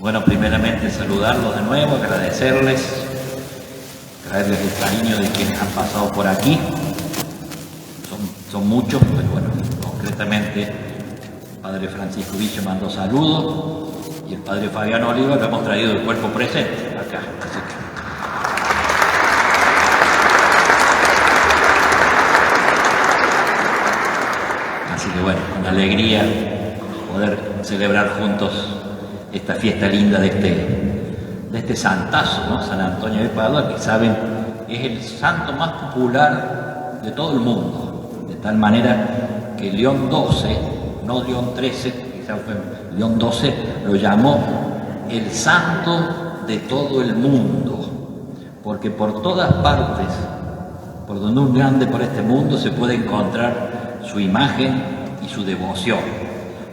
Bueno, primeramente saludarlos de nuevo, agradecerles, traerles el cariño de quienes han pasado por aquí. Son muchos, pero bueno, concretamente el padre Francisco Viche mandó saludos y el padre Fabián Oliva lo hemos traído del cuerpo presente acá. Así que bueno, con alegría poder celebrar juntos esta fiesta linda de este santazo, ¿no? San Antonio de Padua, que saben es el santo más popular de todo el mundo, de tal manera que León XII, no León XIII, quizás fue León XII, lo llamó el santo de todo el mundo, porque por todas partes, por donde uno ande por este mundo, se puede encontrar su imagen y su devoción.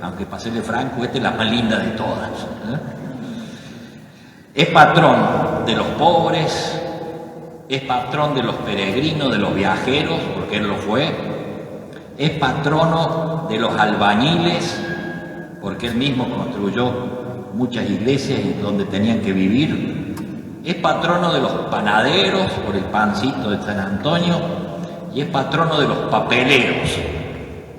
Aunque para serle franco, esta es la más linda de todas, ¿eh? Es patrón de los pobres, es patrón de los peregrinos, de los viajeros, porque él lo fue, es patrono de los albañiles, porque él mismo construyó muchas iglesias donde tenían que vivir, es patrono de los panaderos, por el pancito de San Antonio, y es patrono de los papeleros.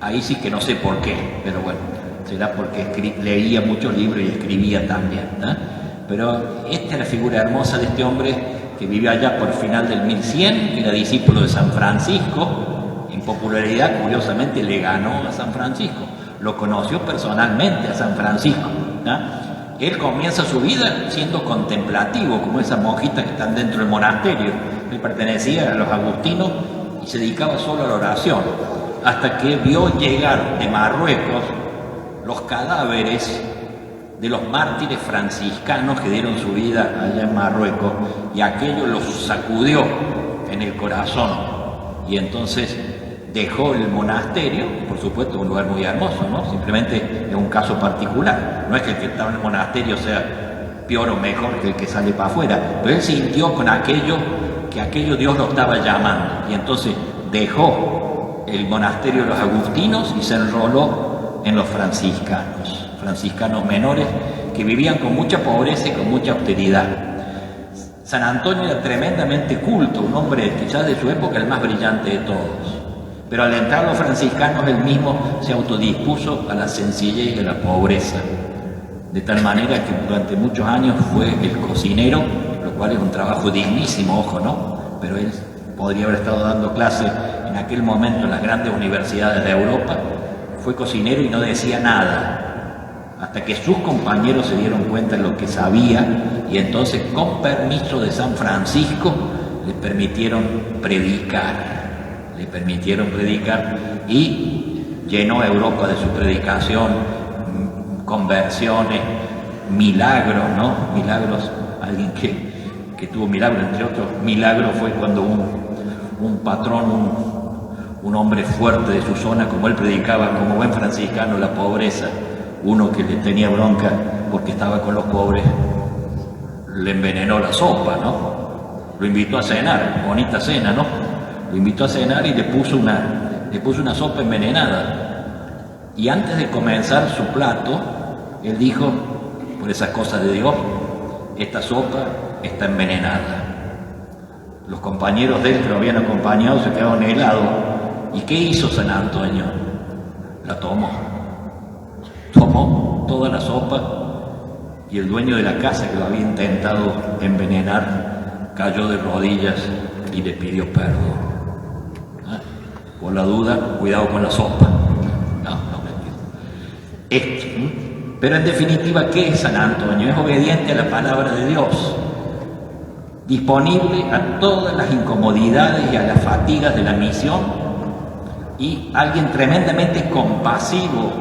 Ahí sí que no sé por qué, pero bueno, será porque leía muchos libros y escribía también, ¿no? Pero esta es la figura hermosa de este hombre que vivió allá por final del 1100, que era discípulo de San Francisco. En popularidad, curiosamente, le ganó a San Francisco. Lo conoció personalmente a San Francisco, ¿no? Él comienza su vida siendo contemplativo, como esas monjitas que están dentro del monasterio. Él pertenecía a los agustinos y se dedicaba solo a la oración, hasta que vio llegar de Marruecos los cadáveres de los mártires franciscanos que dieron su vida allá en Marruecos, y aquello los sacudió en el corazón, y entonces dejó el monasterio, por supuesto un lugar muy hermoso, ¿no? Simplemente es un caso particular, no es que el que estaba en el monasterio sea peor o mejor que el que sale para afuera, pero él sintió con aquello que aquello Dios lo estaba llamando, y entonces dejó el monasterio de los agustinos y se enroló en los franciscanos menores, que vivían con mucha pobreza y con mucha austeridad. San Antonio era tremendamente culto, un hombre quizás de su época el más brillante de todos, pero al entrar los franciscanos él mismo se autodispuso a la sencillez y a la pobreza, de tal manera que durante muchos años fue el cocinero, lo cual es un trabajo dignísimo, ojo, ¿no? Pero él podría haber estado dando clases en aquel momento en las grandes universidades de Europa. Fue cocinero y no decía nada, hasta que sus compañeros se dieron cuenta de lo que sabía, y entonces, con permiso de San Francisco, le permitieron predicar, y llenó a Europa de su predicación, conversiones, milagros, ¿no? Milagros, alguien que tuvo milagros, entre otros milagros fue cuando un patrón, un hombre fuerte de su zona, como él predicaba como buen franciscano la pobreza, uno que le tenía bronca porque estaba con los pobres, le envenenó la sopa, ¿no? Lo invitó a cenar, bonita cena, ¿no? Lo invitó a cenar y le puso una sopa envenenada. Y antes de comenzar su plato, él dijo, por esas cosas de Dios, esta sopa está envenenada. Los compañeros de él que lo habían acompañado se quedaron helados. ¿Y qué hizo San Antonio? La tomó toda la sopa, y el dueño de la casa que lo había intentado envenenar cayó de rodillas y le pidió perdón. Por la duda, cuidado con la sopa. Pero en definitiva, ¿qué es San Antonio? Es obediente a la palabra de Dios, disponible a todas las incomodidades y a las fatigas de la misión, y alguien tremendamente compasivo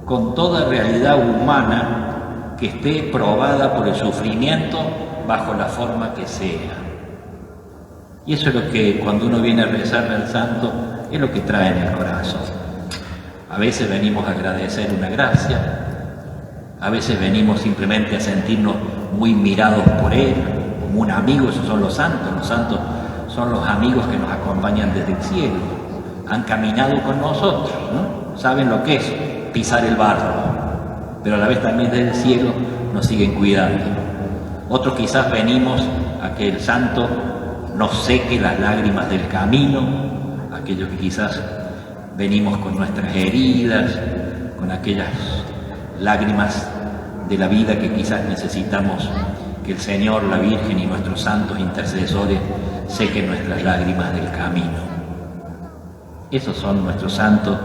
con toda realidad humana que esté probada por el sufrimiento bajo la forma que sea. Y eso es lo que cuando uno viene a rezarle al santo, es lo que trae en el corazón. A veces venimos a agradecer una gracia, a veces venimos simplemente a sentirnos muy mirados por él, como un amigo. Esos son los santos son los amigos que nos acompañan desde el cielo, han caminado con nosotros, ¿no? Saben lo que es pisar el barro, pero a la vez también desde el cielo nos siguen cuidando. Otros quizás venimos a que el santo nos seque las lágrimas del camino, aquellos que quizás venimos con nuestras heridas, con aquellas lágrimas de la vida que quizás necesitamos que el Señor, la Virgen y nuestros santos intercesores sequen nuestras lágrimas del camino. Esos son nuestros santos,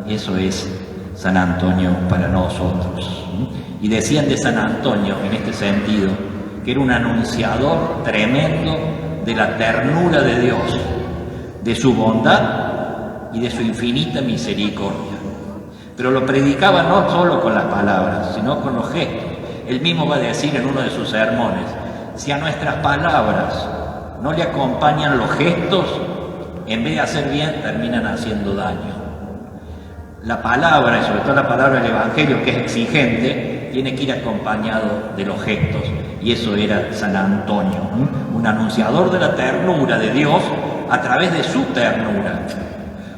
eso es San Antonio para nosotros. Y decían de San Antonio en este sentido que era un anunciador tremendo de la ternura de Dios, de su bondad y de su infinita misericordia. Pero lo predicaba no solo con las palabras, sino con los gestos. Él mismo va a decir en uno de sus sermones: si a nuestras palabras no le acompañan los gestos, en vez de hacer bien, terminan haciendo daño. La palabra, y sobre todo la palabra del Evangelio, que es exigente, tiene que ir acompañado de los gestos. Y eso era San Antonio, un anunciador de la ternura de Dios a través de su ternura.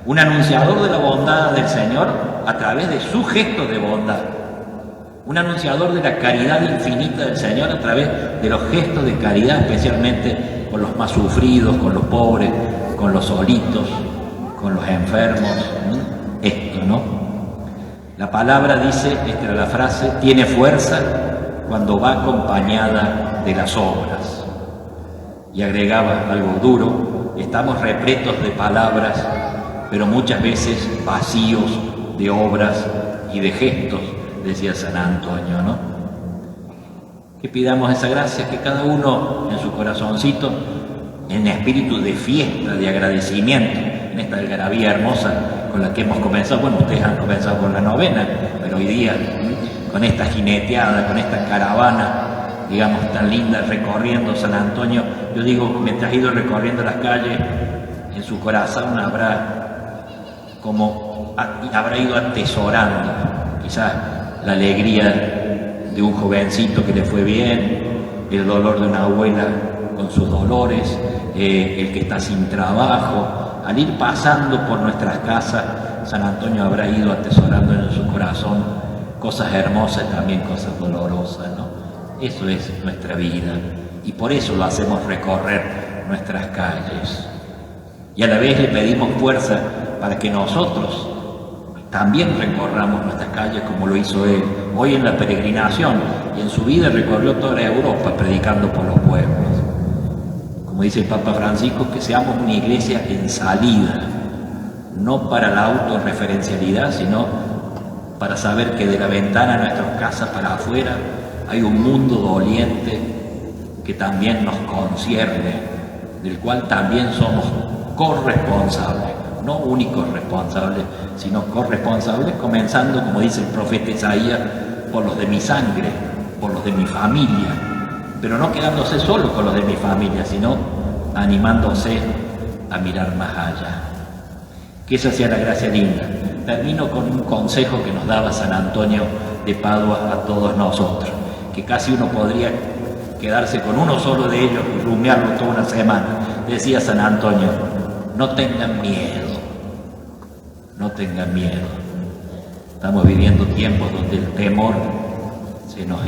Un anunciador de la bondad del Señor a través de su gesto de bondad. Un anunciador de la caridad infinita del Señor a través de los gestos de caridad, especialmente con los más sufridos, con los pobres, con los solitos, con los enfermos. Esto, ¿no? La palabra dice, esta era la frase, tiene fuerza cuando va acompañada de las obras. Y agregaba algo duro: estamos repletos de palabras, pero muchas veces vacíos de obras y de gestos, decía San Antonio, ¿no? Que pidamos esa gracia, que cada uno en su corazoncito, en espíritu de fiesta, de agradecimiento, en esta algarabía hermosa con la que hemos comenzado. Bueno, ustedes han comenzado con la novena, pero hoy día, con esta jineteada, con esta caravana, digamos, tan linda, recorriendo San Antonio, yo digo, mientras ha ido recorriendo las calles, en su corazón habrá ido atesorando quizás la alegría de un jovencito que le fue bien, el dolor de una abuela con sus dolores, el que está sin trabajo. Al ir pasando por nuestras casas, San Antonio habrá ido atesorando en su corazón cosas hermosas y también cosas dolorosas, ¿no? Eso es nuestra vida, y por eso lo hacemos recorrer nuestras calles. Y a la vez le pedimos fuerza para que nosotros también recorramos nuestras calles como lo hizo él, hoy en la peregrinación, y en su vida recorrió toda Europa predicando por los pueblos. Como dice el Papa Francisco, que seamos una iglesia en salida, no para la autorreferencialidad, sino para saber que de la ventana de nuestras casas para afuera hay un mundo doliente que también nos concierne, del cual también somos corresponsables, no únicos responsables, sino corresponsables, comenzando, como dice el profeta Isaías, por los de mi sangre, por los de mi familia, pero no quedándose solo con los de mi familia, sino animándose a mirar más allá. Que esa sea la gracia linda. Termino con un consejo que nos daba San Antonio de Padua a todos nosotros, que casi uno podría quedarse con uno solo de ellos y rumiarlo toda una semana. Decía San Antonio: no tengan miedo, no tengan miedo. Estamos viviendo tiempos donde el temor se nos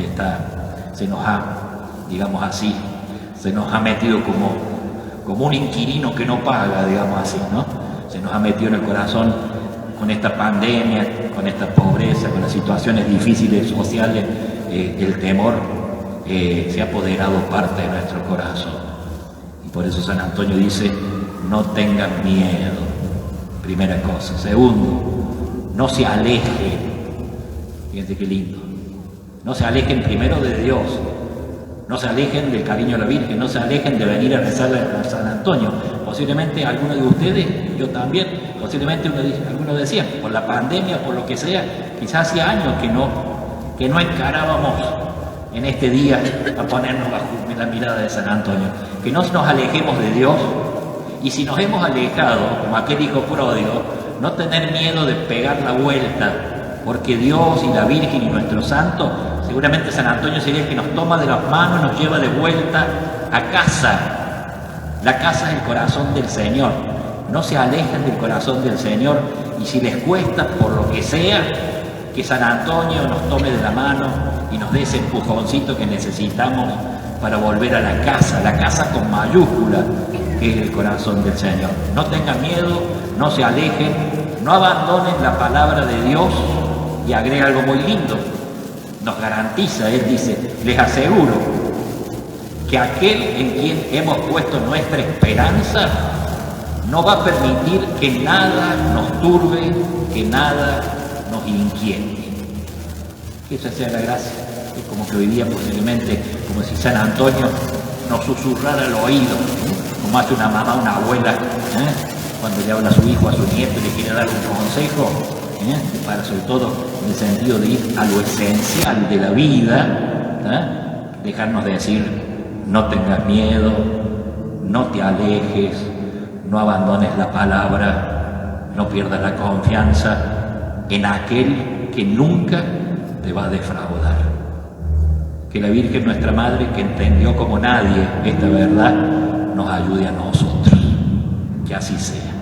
ha, digamos así, se nos ha metido como un inquilino que no paga, digamos así, ¿no? Se nos ha metido en el corazón con esta pandemia, con esta pobreza, con las situaciones difíciles sociales. El temor se ha apoderado parte de nuestro corazón. Y por eso San Antonio dice: no tengan miedo, primera cosa. Segundo, no se alejen. Fíjense qué lindo. No se alejen primero de Dios, no se alejen del cariño a la Virgen, no se alejen de venir a rezarle a San Antonio. Posiblemente algunos de ustedes, yo también, posiblemente algunos decían, por la pandemia, por lo que sea, quizás hacía años que no encarábamos en este día a ponernos bajo la mirada de San Antonio. Que no nos alejemos de Dios, y si nos hemos alejado, como aquel hijo pródigo, no tener miedo de pegar la vuelta, porque Dios y la Virgen y nuestro santo, seguramente San Antonio sería el que nos toma de las manos y nos lleva de vuelta a casa. La casa es el corazón del Señor. No se alejen del corazón del Señor, y si les cuesta por lo que sea, que San Antonio nos tome de la mano y nos dé ese empujoncito que necesitamos para volver a la casa con mayúscula, que es el corazón del Señor. No tengan miedo, no se alejen, no abandonen la palabra de Dios, y agrega algo muy lindo, nos garantiza, Él dice, les aseguro que aquel en quien hemos puesto nuestra esperanza no va a permitir que nada nos turbe, que nada nos inquiete. Que esa sea la gracia. Es como que hoy día posiblemente, como si San Antonio nos susurrara al oído, como hace una mamá, una abuela, cuando le habla a su hijo, a su nieto y le quiere dar un consejo, para sobre todo en el sentido de ir a lo esencial de la vida, dejarnos de decir, no tengas miedo, no te alejes, no abandones la palabra, no pierdas la confianza en aquel que nunca te va a defraudar. Que la Virgen, nuestra Madre, que entendió como nadie esta verdad, nos ayude a nosotros. Que así sea.